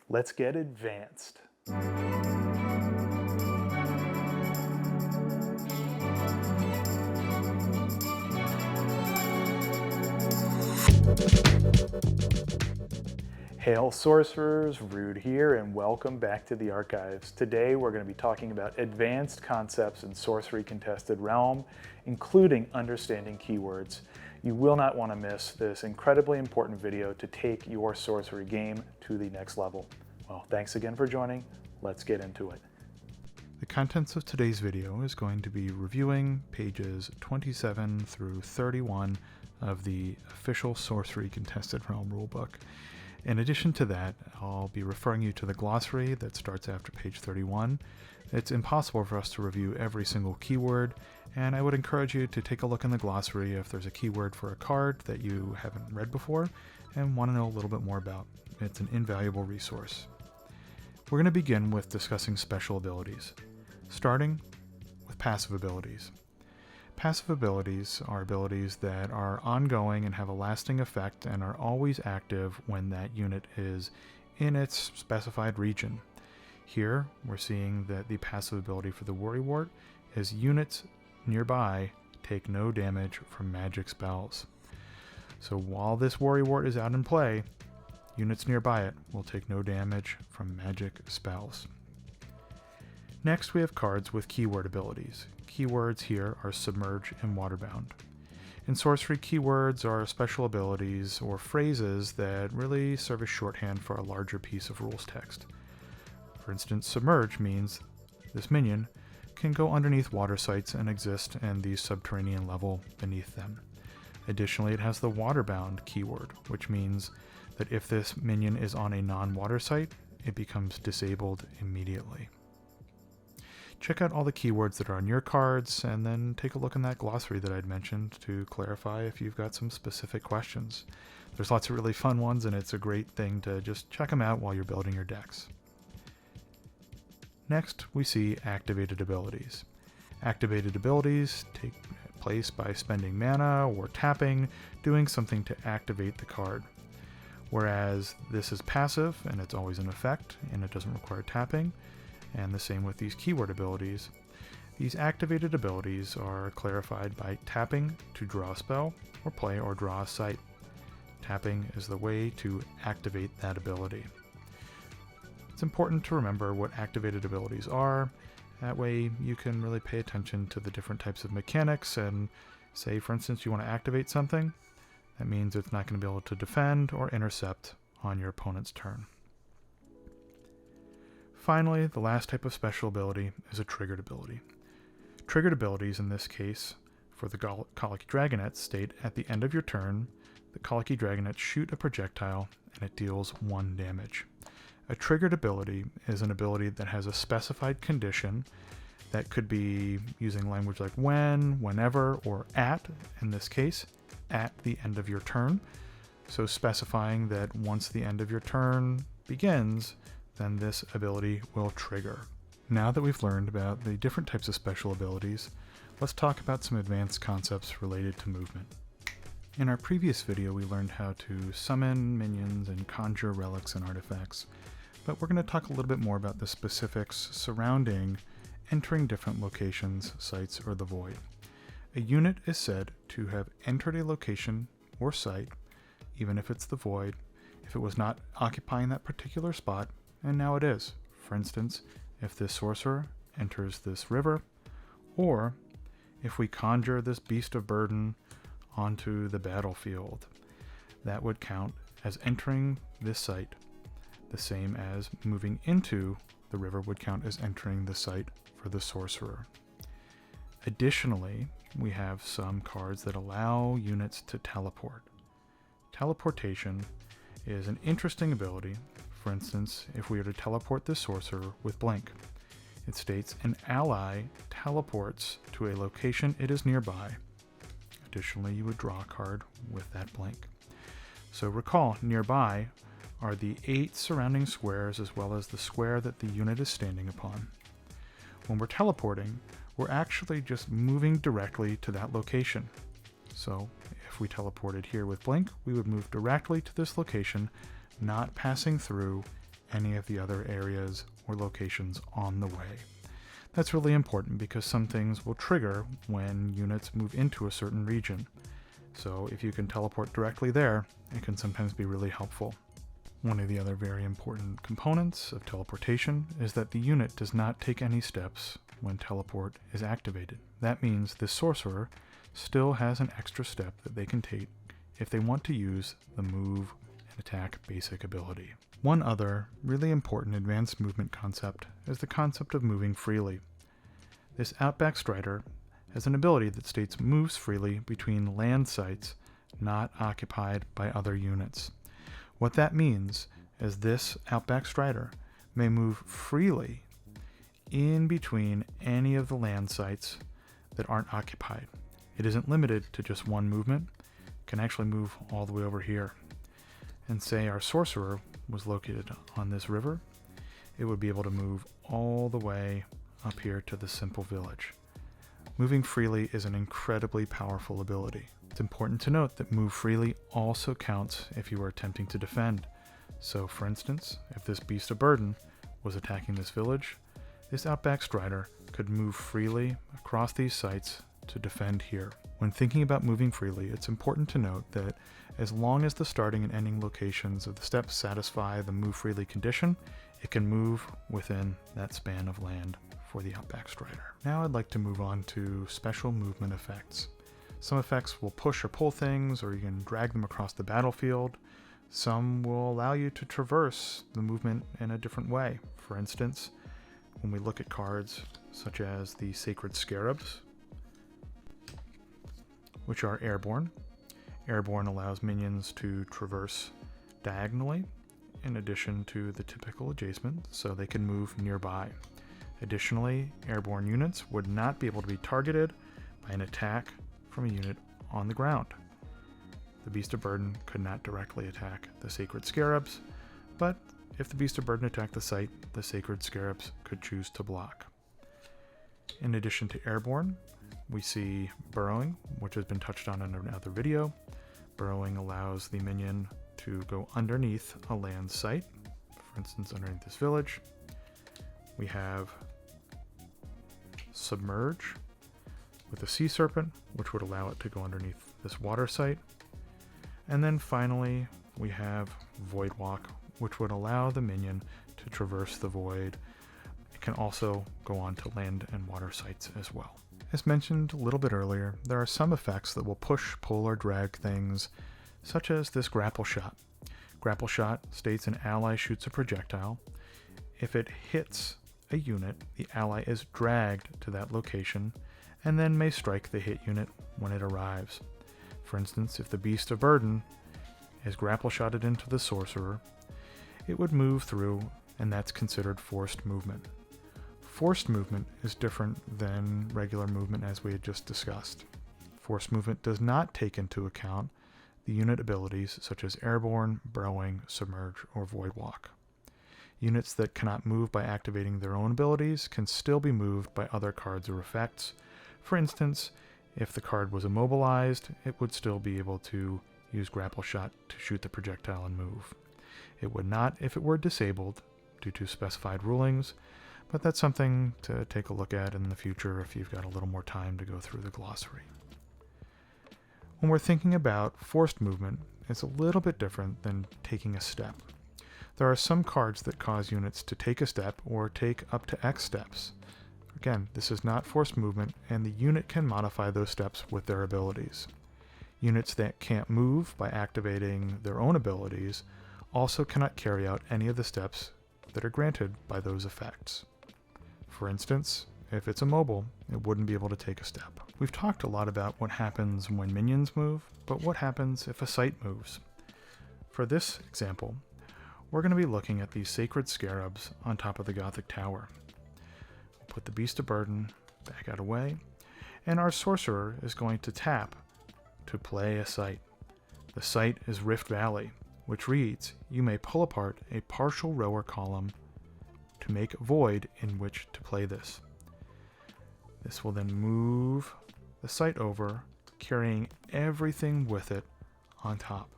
Let's get advanced. Hail Sorcerers, Rude here, and welcome back to the archives. Today we're going to be talking about advanced concepts in Sorcery Contested Realm, including understanding keywords. You will not want to miss this incredibly important video to take your Sorcery game to the next level. Well, thanks again for joining. Let's get into it. The contents of today's video is going to be reviewing pages 27 through 31 of the official Sorcery Contested Realm rulebook. In addition to that, I'll be referring you to the glossary that starts after page 31. It's impossible for us to review every single keyword, and I would encourage you to take a look in the glossary if there's a keyword for a card that you haven't read before and want to know a little bit more about. It's an invaluable resource. We're going to begin with discussing special abilities, starting with passive abilities. Passive abilities are abilities that are ongoing and have a lasting effect and are always active when that unit is in its specified region. Here, we're seeing that the passive ability for the Worrywart is units nearby take no damage from magic spells. So while this Worrywart is out in play, units nearby it will take no damage from magic spells. Next, we have cards with keyword abilities. Keywords here are Submerge and Waterbound. In Sorcery, keywords are special abilities or phrases that really serve as shorthand for a larger piece of rules text. For instance, Submerge means this minion can go underneath water sites and exist in the subterranean level beneath them. Additionally, it has the Waterbound keyword, which means that if this minion is on a non-water site, it becomes disabled immediately. Check out all the keywords that are on your cards, and then take a look in that glossary that I'd mentioned to clarify if you've got some specific questions. There's lots of really fun ones, and it's a great thing to just check them out while you're building your decks. Next, we see activated abilities. Activated abilities take place by spending mana or tapping, doing something to activate the card. Whereas this is passive, and it's always in effect, and it doesn't require tapping. And the same with these keyword abilities. These activated abilities are clarified by tapping to draw a spell, or play or draw a site. Tapping is the way to activate that ability. It's important to remember what activated abilities are. That way you can really pay attention to the different types of mechanics and say, for instance, you want to activate something. That means it's not going to be able to defend or intercept on your opponent's turn. Finally, the last type of special ability is a triggered ability. Triggered abilities, in this case, for the Colicky Dragonets, state at the end of your turn, the Colicky Dragonets shoot a projectile and it deals 1 damage. A triggered ability is an ability that has a specified condition that could be using language like when, whenever, or at, in this case, at the end of your turn. So specifying that once the end of your turn begins, then this ability will trigger. Now that we've learned about the different types of special abilities, let's talk about some advanced concepts related to movement. In our previous video, we learned how to summon minions and conjure relics and artifacts, but we're going to talk a little bit more about the specifics surrounding entering different locations, sites, or the void. A unit is said to have entered a location or site, even if it's the void, if it was not occupying that particular spot, and now it is. For instance, if this sorcerer enters this river, or if we conjure this beast of burden onto the battlefield, that would count as entering this site, the same as moving into the river would count as entering the site for the sorcerer. Additionally, we have some cards that allow units to teleport. Teleportation is an interesting ability. For instance, if we were to teleport the sorcerer with blink, it states an ally teleports to a location it is nearby. Additionally, you would draw a card with that blink. So recall, nearby are the 8 surrounding squares as well as the square that the unit is standing upon. When we're teleporting, we're actually just moving directly to that location. So if we teleported here with blink, we would move directly to this location, not passing through any of the other areas or locations on the way. That's really important because some things will trigger when units move into a certain region. So if you can teleport directly there, it can sometimes be really helpful. One of the other very important components of teleportation is that the unit does not take any steps when teleport is activated. That means the sorcerer still has an extra step that they can take if they want to use the move and attack basic ability. One other really important advanced movement concept is the concept of moving freely. This Outback Strider has an ability that states moves freely between land sites not occupied by other units. What that means is this Outback Strider may move freely in between any of the land sites that aren't occupied. It isn't limited to just one movement. It can actually move all the way over here. And say our sorcerer was located on this river, it would be able to move all the way up here to the simple village. Moving freely is an incredibly powerful ability. It's important to note that move freely also counts if you are attempting to defend. So for instance, if this beast of burden was attacking this village, this Outback Strider could move freely across these sites to defend here. When thinking about moving freely, it's important to note that as long as the starting and ending locations of the steps satisfy the move freely condition, it can move within that span of land for the Outback Strider. Now I'd like to move on to special movement effects. Some effects will push or pull things, or you can drag them across the battlefield. Some will allow you to traverse the movement in a different way. For instance, when we look at cards such as the Sacred Scarabs, which are airborne. Airborne allows minions to traverse diagonally in addition to the typical adjacent, so they can move nearby. Additionally, airborne units would not be able to be targeted by an attack from a unit on the ground. The Beast of Burden could not directly attack the Sacred Scarabs, but if the Beast of Burden attacked the site, the Sacred Scarabs could choose to block. In addition to airborne, we see burrowing, which has been touched on in another video. Burrowing allows the minion to go underneath a land site, for instance underneath this village. We have submerge with a sea serpent, which would allow it to go underneath this water site. And then finally we have void walk, which would allow the minion to traverse the void. It can also go on to land and water sites as well. As mentioned a little bit earlier, there are some effects that will push, pull, or drag things, such as this grapple shot. Grapple shot states an ally shoots a projectile. If it hits a unit, the ally is dragged to that location and then may strike the hit unit when it arrives. For instance, if the Beast of Burden is grapple shotted into the sorcerer, it would move through, and that's considered forced movement. Forced movement is different than regular movement, as we had just discussed. Forced movement does not take into account the unit abilities such as airborne, burrowing, submerge, or void walk. Units that cannot move by activating their own abilities can still be moved by other cards or effects. For instance, if the card was immobilized, it would still be able to use grapple shot to shoot the projectile and move. It would not if it were disabled due to specified rulings, but that's something to take a look at in the future if you've got a little more time to go through the glossary. When we're thinking about forced movement, it's a little bit different than taking a step. There are some cards that cause units to take a step or take up to X steps. Again, this is not forced movement, and the unit can modify those steps with their abilities. Units that can't move by activating their own abilities also cannot carry out any of the steps that are granted by those effects. For instance, if it's immobile, it wouldn't be able to take a step. We've talked a lot about what happens when minions move, but what happens if a site moves? For this example, we're going to be looking at these Sacred Scarabs on top of the Gothic Tower. We'll put the Beast of Burden back out of the way, and our Sorcerer is going to tap to play a site. The site is Rift Valley, which reads, you may pull apart a partial row or column to make a void in which to play this. This will then move the site over, carrying everything with it on top.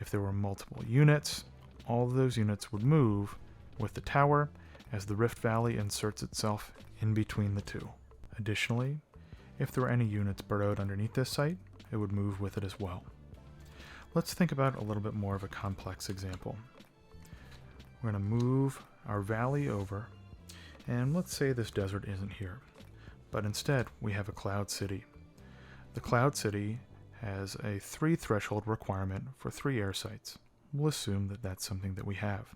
If there were multiple units, all of those units would move with the tower as the Rift Valley inserts itself in between the two. Additionally, if there were any units burrowed underneath this site, it would move with it as well. Let's think about a little bit more of a complex example. We're going to move our valley over, and let's say this desert isn't here, but instead we have a cloud city. The cloud city has a 3 threshold requirement for 3 air sites. We'll assume that that's something that we have.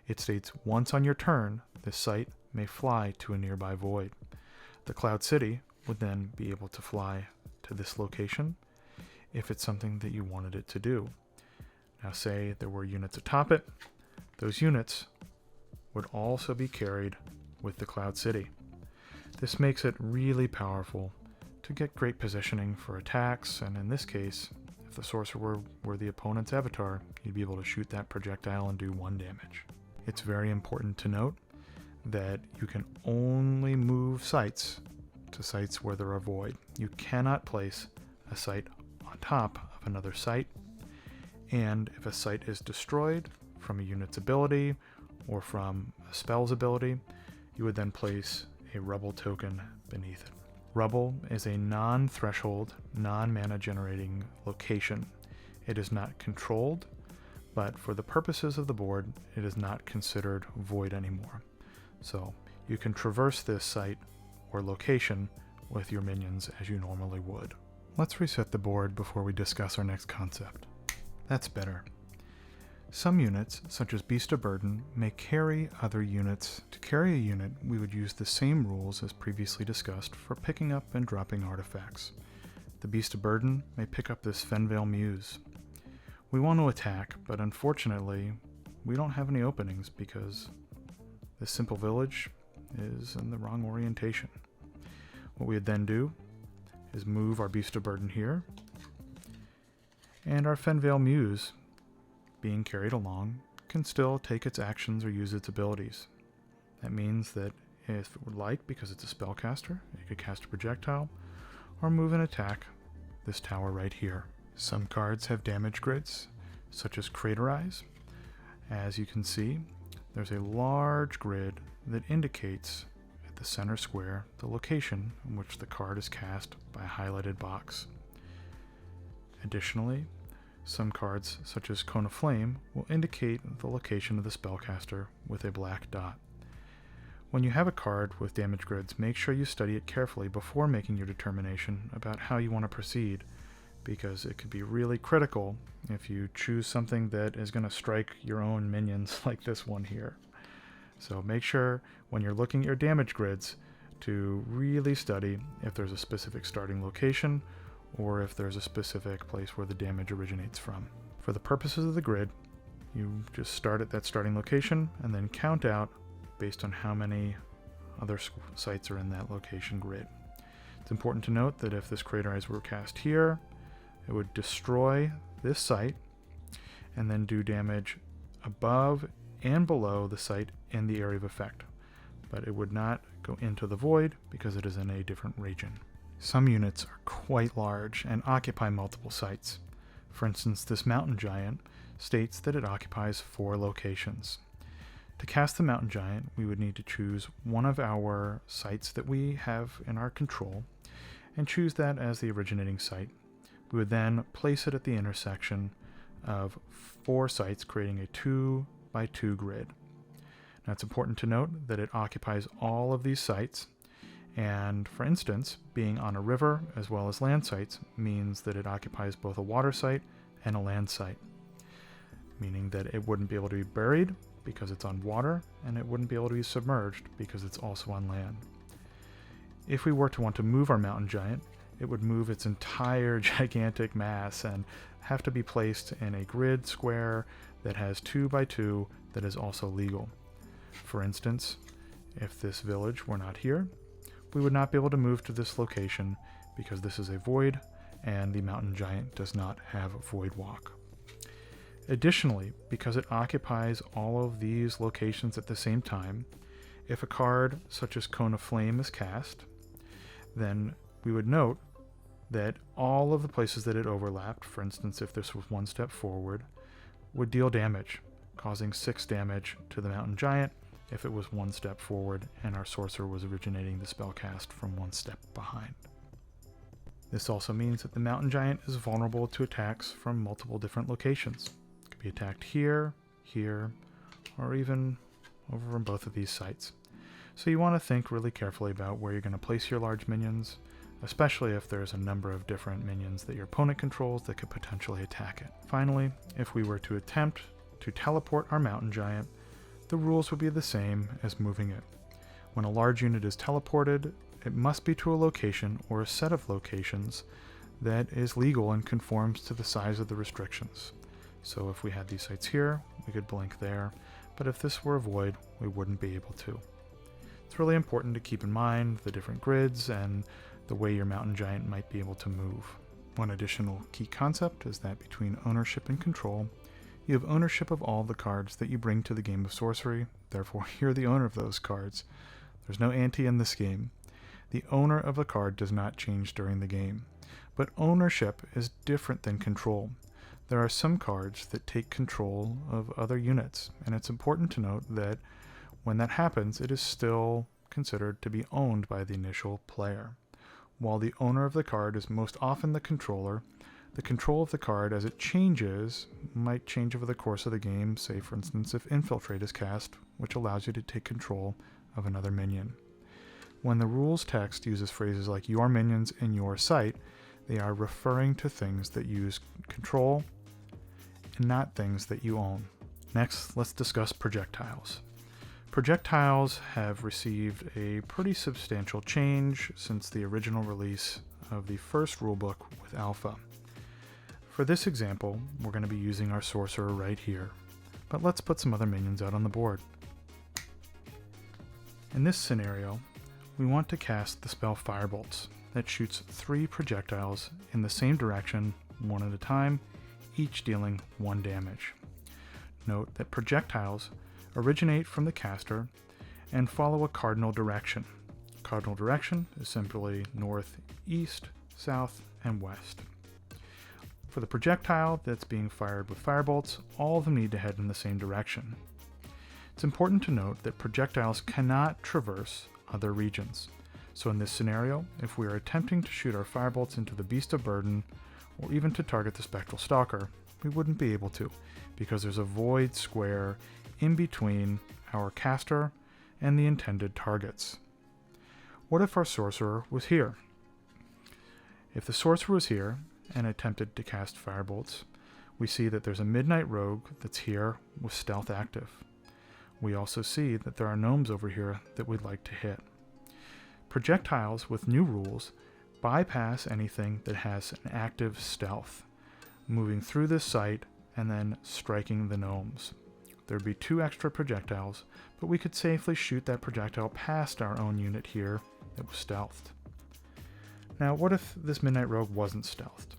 It states once on your turn, this site may fly to a nearby void. The cloud city would then be able to fly to this location if it's something that you wanted it to do. Now say there were units atop it, those units would also be carried with the cloud city. This makes it really powerful to get great positioning for attacks, and in this case, if the sorcerer were the opponent's avatar, you'd be able to shoot that projectile and do 1 damage. It's very important to note that you can only move sites to sites where there are void. You cannot place a site on top of another site, and if a site is destroyed from a unit's ability or from a spell's ability, you would then place a rubble token beneath it. Rubble is a non-threshold, non-mana generating location. It is not controlled, but for the purposes of the board, it is not considered void anymore. So you can traverse this site or location with your minions as you normally would. Let's reset the board before we discuss our next concept. That's better. Some units, such as Beast of Burden, may carry other units. To carry a unit, we would use the same rules as previously discussed for picking up and dropping artifacts. The Beast of Burden may pick up this Fenvale Muse. We want to attack, but unfortunately, we don't have any openings because this simple village is in the wrong orientation. What we would then do is move our Beast of Burden here, and our Fenvale Muse, being carried along, can still take its actions or use its abilities. That means that if it would like, because it's a spellcaster, it could cast a projectile, or move and attack this tower right here. Some cards have damage grids, such as Craterize. As you can see, there's a large grid that indicates at the center square the location in which the card is cast by a highlighted box. Additionally, some cards, such as Cone of Flame, will indicate the location of the spellcaster with a black dot. When you have a card with damage grids, make sure you study it carefully before making your determination about how you want to proceed, because it could be really critical if you choose something that is going to strike your own minions like this one here. So make sure when you're looking at your damage grids to really study if there's a specific starting location or if there's a specific place where the damage originates from. For the purposes of the grid, you just start at that starting location and then count out based on how many other sites are in that location grid. It's important to note that if this Craterize were cast here, it would destroy this site and then do damage above and below the site in the area of effect, but it would not go into the void because it is in a different region. Some units are quite large and occupy multiple sites. For instance, this mountain giant states that it occupies 4 locations. To cast the mountain giant, we would need to choose one of our sites that we have in our control and choose that as the originating site. We would then place it at the intersection of 4 sites, creating a 2x2 grid. Now it's important to note that it occupies all of these sites, and for instance, being on a river as well as land sites means that it occupies both a water site and a land site, meaning that it wouldn't be able to be buried because it's on water, and it wouldn't be able to be submerged because it's also on land. If we were to want to move our mountain giant, it would move its entire gigantic mass and have to be placed in a grid square that has 2x2 that is also legal. For instance, if this village were not here, we would not be able to move to this location because this is a void and the mountain giant does not have a void walk. Additionally, because it occupies all of these locations at the same time, if a card such as Cone of Flame is cast, then we would note that all of the places that it overlapped, for instance if this was 1 step forward, would deal damage. causing 6 damage to the Mountain Giant if it was 1 step forward and our Sorcerer was originating the spell cast from 1 step behind. This also means that the Mountain Giant is vulnerable to attacks from multiple different locations. It could be attacked here, here, or even over on both of these sites. So you want to think really carefully about where you're going to place your large minions, especially if there's a number of different minions that your opponent controls that could potentially attack it. Finally, if we were to attempt to teleport our Mountain Giant, the rules would be the same as moving it. When a large unit is teleported, it must be to a location or a set of locations that is legal and conforms to the size of the restrictions. So if we had these sites here, we could blink there, but if this were a void, we wouldn't be able to. It's really important to keep in mind the different grids and the way your Mountain Giant might be able to move. One additional key concept is that between ownership and control, you have ownership of all the cards that you bring to the game of Sorcery, therefore you're the owner of those cards. There's no ante in this game. The owner of a card does not change during the game, but ownership is different than control. There are some cards that take control of other units, and it's important to note that when that happens, it is still considered to be owned by the initial player. While the owner of the card is most often the controller, the control of the card as it changes might change over the course of the game, say for instance if Infiltrate is cast, which allows you to take control of another minion. When the rules text uses phrases like your minions in your site, they are referring to things that use control and not things that you own. Next, let's discuss projectiles. Projectiles have received a pretty substantial change since the original release of the first rulebook with Alpha. For this example, we're going to be using our Sorcerer right here, but let's put some other minions out on the board. In this scenario, we want to cast the spell Firebolts that shoots 3 projectiles in the same direction, one at a time, each dealing 1 damage. Note that projectiles originate from the caster and follow a cardinal direction. Cardinal direction is simply north, east, south, and west. For the projectile that's being fired with firebolts, all of them need to head in the same direction. It's important to note that projectiles cannot traverse other regions. So in this scenario, if we are attempting to shoot our firebolts into the Beast of Burden, or even to target the Spectral Stalker, we wouldn't be able to, because there's a void square in between our caster and the intended targets. What if our Sorcerer was here? If the Sorcerer was here and attempted to cast firebolts, we see that there's a Midnight Rogue that's here with stealth active. We also see that there are gnomes over here that we'd like to hit. Projectiles with new rules bypass anything that has an active stealth, moving through this site and then striking the gnomes. There'd be 2 extra projectiles, but we could safely shoot that projectile past our own unit here that was stealthed. Now, what if this Midnight Rogue wasn't stealthed?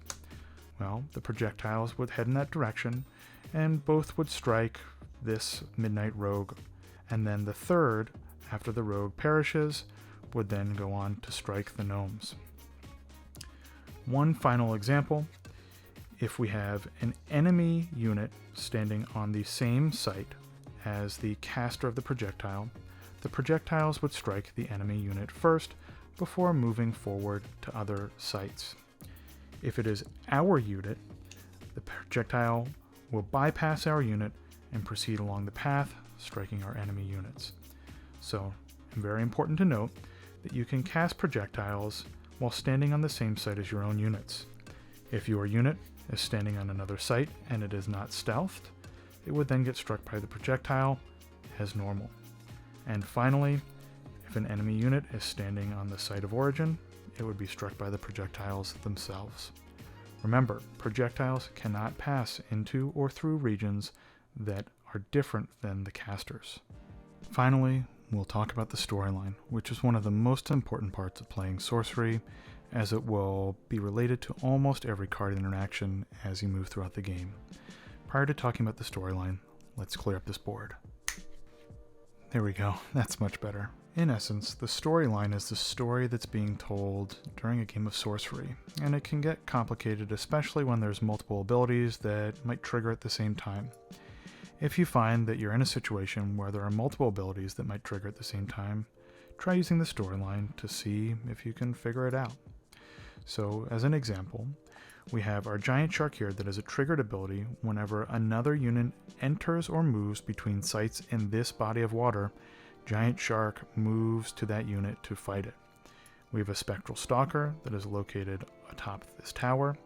Well, the projectiles would head in that direction, and both would strike this Midnight Rogue, and then the third, after the rogue perishes, would then go on to strike the gnomes. One final example, if we have an enemy unit standing on the same site as the caster of the projectiles would strike the enemy unit first before moving forward to other sites. If it is our unit, the projectile will bypass our unit and proceed along the path, striking our enemy units. So, very important to note that you can cast projectiles while standing on the same site as your own units. If your unit is standing on another site and it is not stealthed, it would then get struck by the projectile as normal. And finally, if an enemy unit is standing on the site of origin, it would be struck by the projectiles themselves. Remember, projectiles cannot pass into or through regions that are different than the casters. Finally, we'll talk about the storyline, which is one of the most important parts of playing Sorcery, as it will be related to almost every card interaction as you move throughout the game. Prior to talking about the storyline, let's clear up this board. There we go, that's much better. In essence, the storyline is the story that's being told during a game of Sorcery, and it can get complicated, especially when there's multiple abilities that might trigger at the same time. If you find that you're in a situation where there are multiple abilities that might trigger at the same time, try using the storyline to see if you can figure it out. So, as an example, we have our giant shark here that is a triggered ability whenever another unit enters or moves between sites in this body of water. Giant shark moves to that unit to fight it. We have a spectral stalker that is located atop this tower,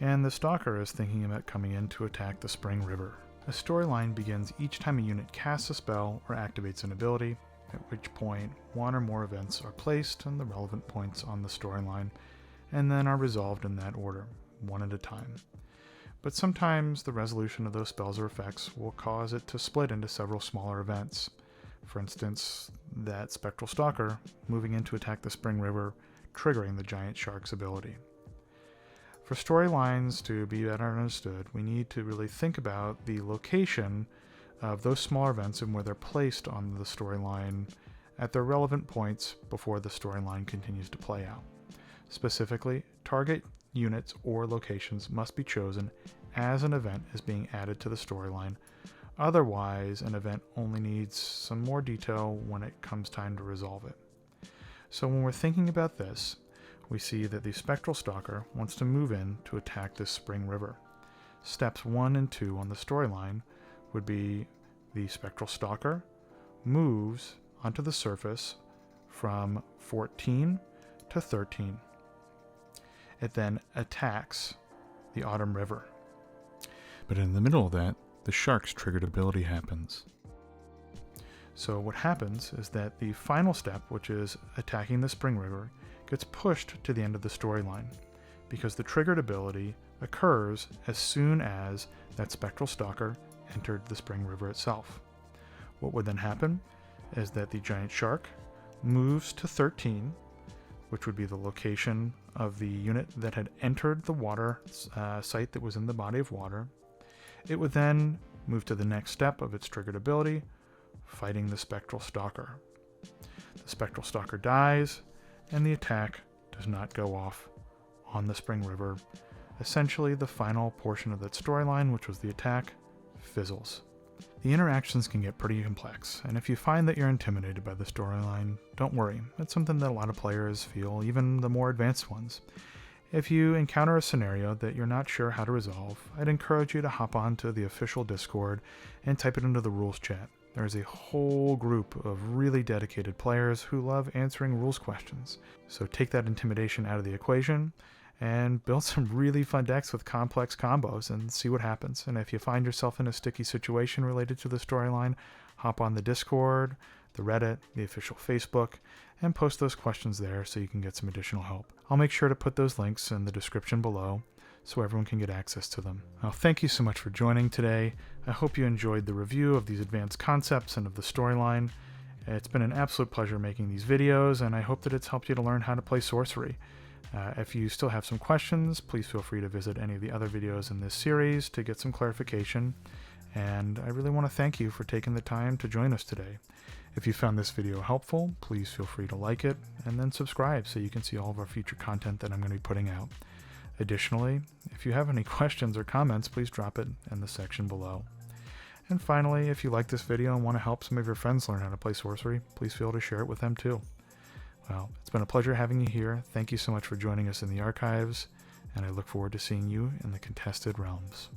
and the stalker is thinking about coming in to attack the spring river. A storyline begins each time a unit casts a spell or activates an ability, at which point one or more events are placed on the relevant points on the storyline, and then are resolved in that order, one at a time. But sometimes the resolution of those spells or effects will cause it to split into several smaller events. For instance, that spectral stalker moving in to attack the spring river, triggering the giant shark's ability. For storylines to be better understood, we need to really think about the location of those smaller events and where they're placed on the storyline at their relevant points before the storyline continues to play out. Specifically, target units or locations must be chosen as an event is being added to the storyline. Otherwise, an event only needs some more detail when it comes time to resolve it. So when we're thinking about this, we see that the spectral stalker wants to move in to attack this spring river. Steps 1 and 2 on the storyline would be the spectral stalker moves onto the surface from 14 to 13. It then attacks the autumn river. But in the middle of that, the shark's triggered ability happens. So what happens is that the final step, which is attacking the spring river, gets pushed to the end of the storyline, because the triggered ability occurs as soon as that spectral stalker entered the spring river itself. What would then happen is that the giant shark moves to 13, which would be the location of the unit that had entered the water site that was in the body of water. It would then move to the next step of its triggered ability, fighting the spectral stalker. The spectral stalker dies, and the attack does not go off on the spring river. Essentially, the final portion of that storyline, which was the attack, fizzles. The interactions can get pretty complex, and if you find that you're intimidated by the storyline, don't worry. It's something that a lot of players feel, even the more advanced ones. If you encounter a scenario that you're not sure how to resolve, I'd encourage you to hop onto the official Discord and type it into the rules chat. There's a whole group of really dedicated players who love answering rules questions. So take that intimidation out of the equation and build some really fun decks with complex combos and see what happens. And if you find yourself in a sticky situation related to the storyline, hop on the Discord, the Reddit, the official Facebook, and post those questions there so you can get some additional help. I'll make sure to put those links in the description below so everyone can get access to them. Well, thank you so much for joining today. I hope you enjoyed the review of these advanced concepts and of the storyline. It's been an absolute pleasure making these videos, and I hope that it's helped you to learn how to play Sorcery. If you still have some questions, please feel free to visit any of the other videos in this series to get some clarification. And I really want to thank you for taking the time to join us today. If you found this video helpful, please feel free to like it and then subscribe so you can see all of our future content that I'm going to be putting out. Additionally, if you have any questions or comments, please drop it in the section below. And finally, if you like this video and want to help some of your friends learn how to play Sorcery, please feel free to share it with them too. Well, it's been a pleasure having you here. Thank you so much for joining us in the archives, and I look forward to seeing you in the contested realms.